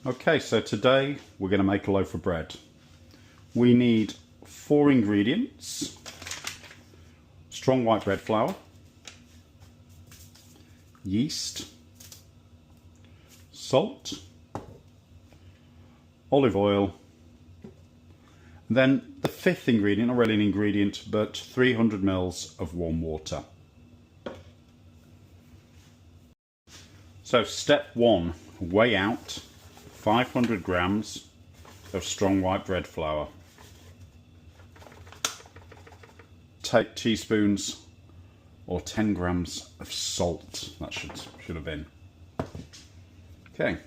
Okay, so today we're going to make a loaf of bread. We need 4 ingredients: strong white bread flour, yeast, salt, olive oil, and then the 5th ingredient, not really an ingredient, but 300 mils of warm water. So step 1, weigh out 500 grams of strong white bread flour. Take teaspoons or 10 grams of salt, that should have been. Okay,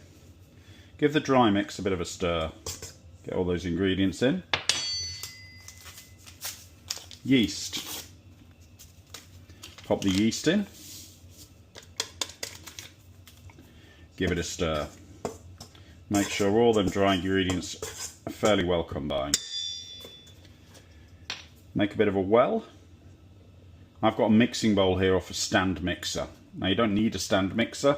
give the dry mix a bit of a stir. Get all those ingredients in. Yeast. Pop the yeast in. Give it a stir. Make sure all them dry ingredients are fairly well combined. Make a bit of a well. I've got a mixing bowl here off a stand mixer. Now you don't need a stand mixer,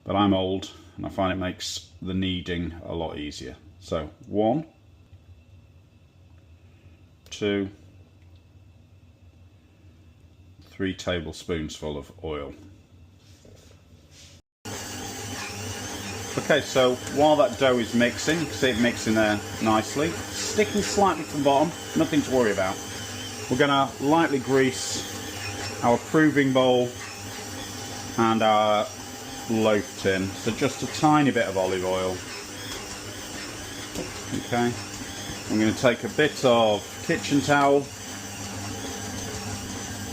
but I'm old and I find it makes the kneading a lot easier. So 1, 2, 3 tablespoons full of oil. Okay, so while that dough is mixing, you can see it mixing there nicely, sticking slightly to the bottom, nothing to worry about. We're going to lightly grease our proving bowl and our loaf tin, so just a tiny bit of olive oil. Okay, I'm going to take a bit of kitchen towel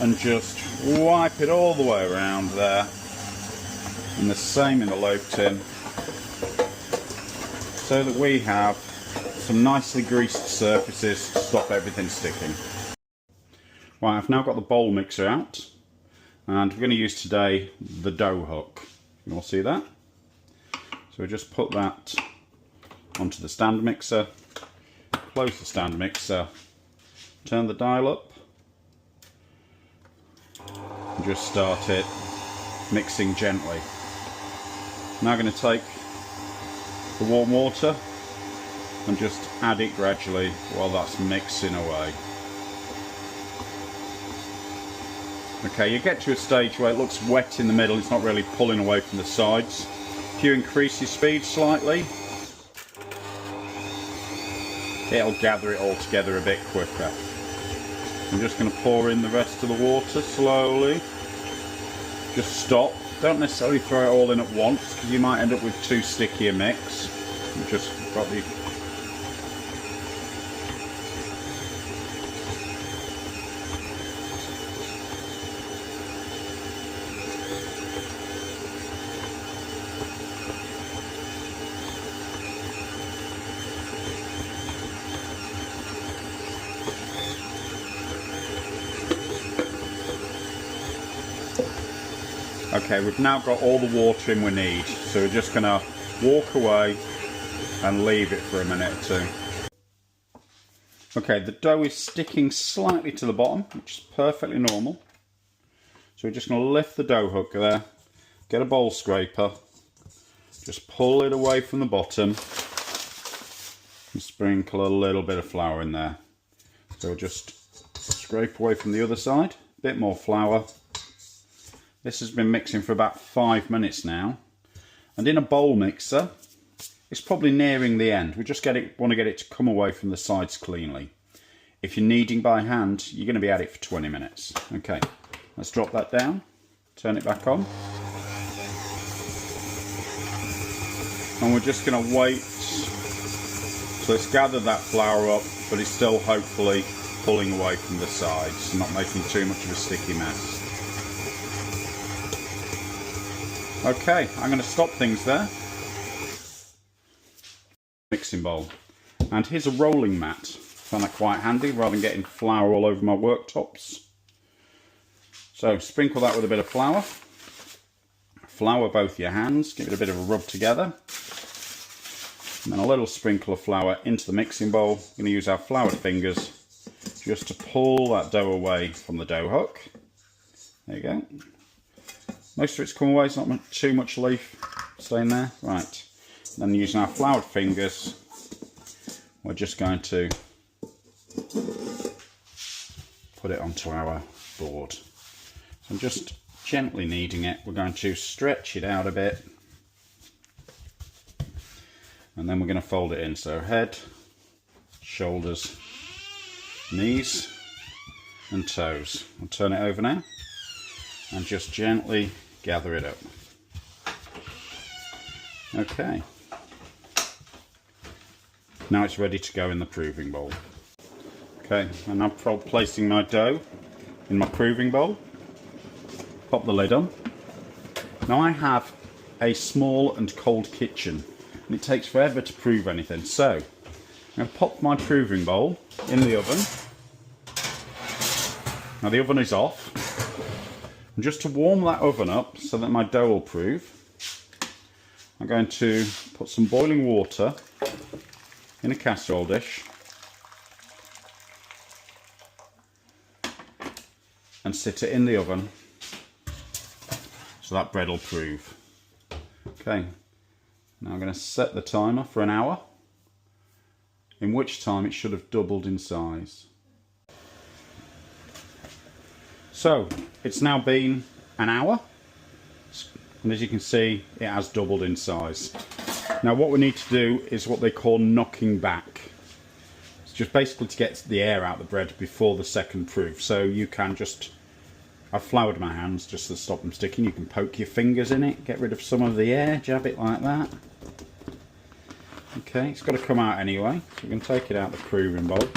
and just wipe it all the way around there, and the same in the loaf tin, so that we have some nicely greased surfaces to stop everything sticking. Right, I've now got the bowl mixer out, and we're going to use today the dough hook. You all see that? So we just put that onto the stand mixer, close the stand mixer, turn the dial up, and just start it mixing gently. Now I'm going to take the warm water and just add it gradually while that's mixing away. Okay, you get to a stage where it looks wet in the middle, it's not really pulling away from the sides. If you increase your speed slightly, it'll gather it all together a bit quicker. I'm just going to pour in the rest of the water slowly. Just stop. Don't necessarily throw it all in at once, because you might end up with too sticky a mix. You just got the Okay, we've now got all the water in we need, so we're just going to walk away and leave it for a minute or two. Okay, the dough is sticking slightly to the bottom, which is perfectly normal. So we're just going to lift the dough hook there, get a bowl scraper, just pull it away from the bottom and sprinkle a little bit of flour in there. So we'll just scrape away from the other side, a bit more flour. This has been mixing for about 5 minutes now, and in a bowl mixer it's probably nearing the end. We just want to get it to come away from the sides cleanly. If you're kneading by hand, you're going to be at it for 20 minutes. Okay, let's drop that down, turn it back on, and we're just going to wait so it's gathered that flour up, but it's still hopefully pulling away from the sides, not making too much of a sticky mess. Okay, I'm going to stop things there. Mixing bowl. And here's a rolling mat. Found that quite handy rather than getting flour all over my worktops. So sprinkle that with a bit of flour. Flour both your hands, give it a bit of a rub together. And then a little sprinkle of flour into the mixing bowl. We're going to use our floured fingers just to pull that dough away from the dough hook. There you go. Most of it's come away, it's not too much leaf staying there. Right, Then using our floured fingers, we're just going to put it onto our board. So I'm just gently kneading it. We're going to stretch it out a bit, and then we're going to fold it in. So head, shoulders, knees and toes. I'll turn it over now and just gently gather it up. Okay. Now it's ready to go in the proving bowl. Okay, and I'm placing my dough in my proving bowl. Pop the lid on. Now I have a small and cold kitchen, and it takes forever to prove anything. So I'm going to pop my proving bowl in the oven. Now the oven is off. And just to warm that oven up so that my dough will prove, I'm going to put some boiling water in a casserole dish and sit it in the oven so that bread will prove. Okay, now I'm going to set the timer for an hour, in which time it should have doubled in size. So it's now been an hour, and as you can see it has doubled in size. Now what we need to do is what they call knocking back. It's just basically to get the air out of the bread before the second proof. So you can just, I've floured my hands just to stop them sticking. You can poke your fingers in it, get rid of some of the air, jab it like that. Okay, it's got to come out anyway. So you can take it out of the proving bowl,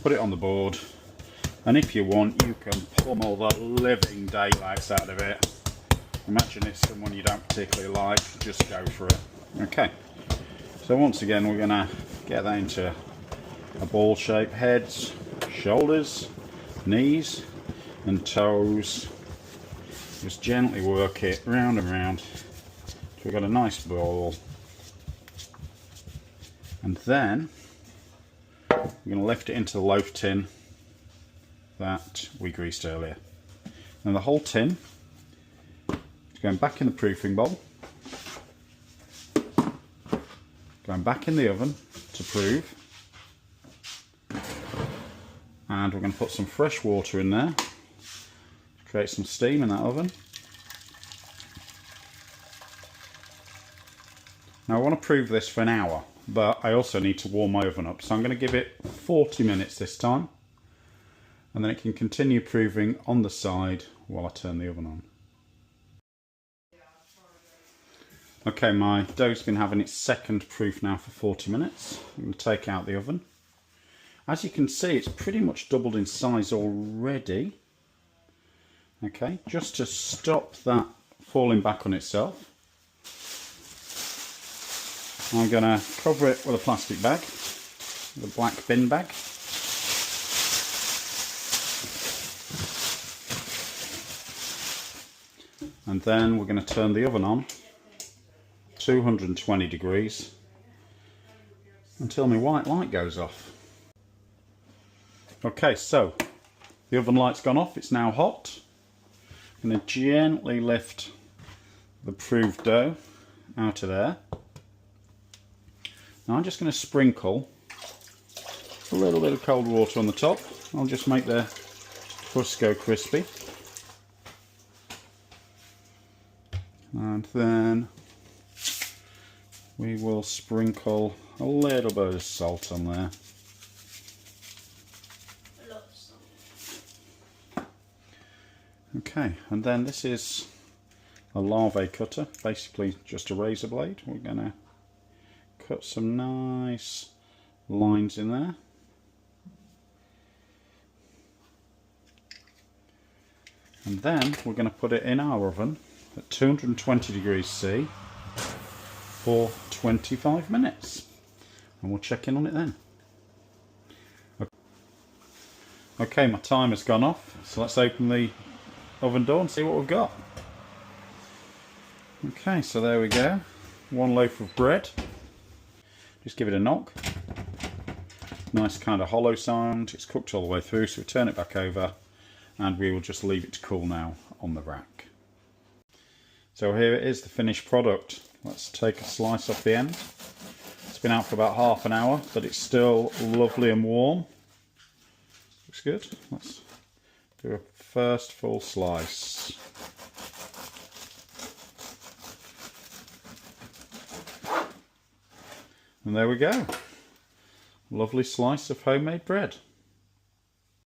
put it on the board, and if you want you can pummel the living daylights out of it. Imagine it's someone you don't particularly like, just go for it. Okay, so once again we're going to get that into a ball shape. Heads, shoulders, knees and toes. Just gently work it round and round so we've got a nice ball. And then we're going to lift it into the loaf tin that we greased earlier. Now the whole tin is going back in the proofing bowl, going back in the oven to prove, and we're going to put some fresh water in there to create some steam in that oven. Now I want to prove this for an hour, but I also need to warm my oven up, so I'm going to give it 40 minutes this time, and then it can continue proving on the side while I turn the oven on. Okay, my dough's been having its second proof now for 40 minutes. I'm going to take out the oven. As you can see, it's pretty much doubled in size already. Okay, just to stop that falling back on itself, I'm going to cover it with a plastic bag, with a black bin bag. And then we're going to turn the oven on 220 degrees until my white light goes off. Okay, so the oven light's gone off, it's now hot. I'm going to gently lift the proved dough out of there. Now I'm just going to sprinkle a little bit of cold water on the top. I'll just make the crust go crispy. And then we will sprinkle a little bit of salt on there. Okay, and then this is a larvae cutter, basically just a razor blade. We're going to cut some nice lines in there. And then we're going to put it in our oven at 220 degrees C for 25 minutes. And we'll check in on it then. Okay, my timer's gone off, so let's open the oven door and see what we've got. Okay, so there we go. One loaf of bread. Just give it a knock. Nice kind of hollow sound. It's cooked all the way through, so we turn it back over and we will just leave it to cool now on the rack. So here it is, the finished product. Let's take a slice off the end. It's been out for about half an hour, but it's still lovely and warm. Looks good. Let's do a first full slice. And there we go. Lovely slice of homemade bread.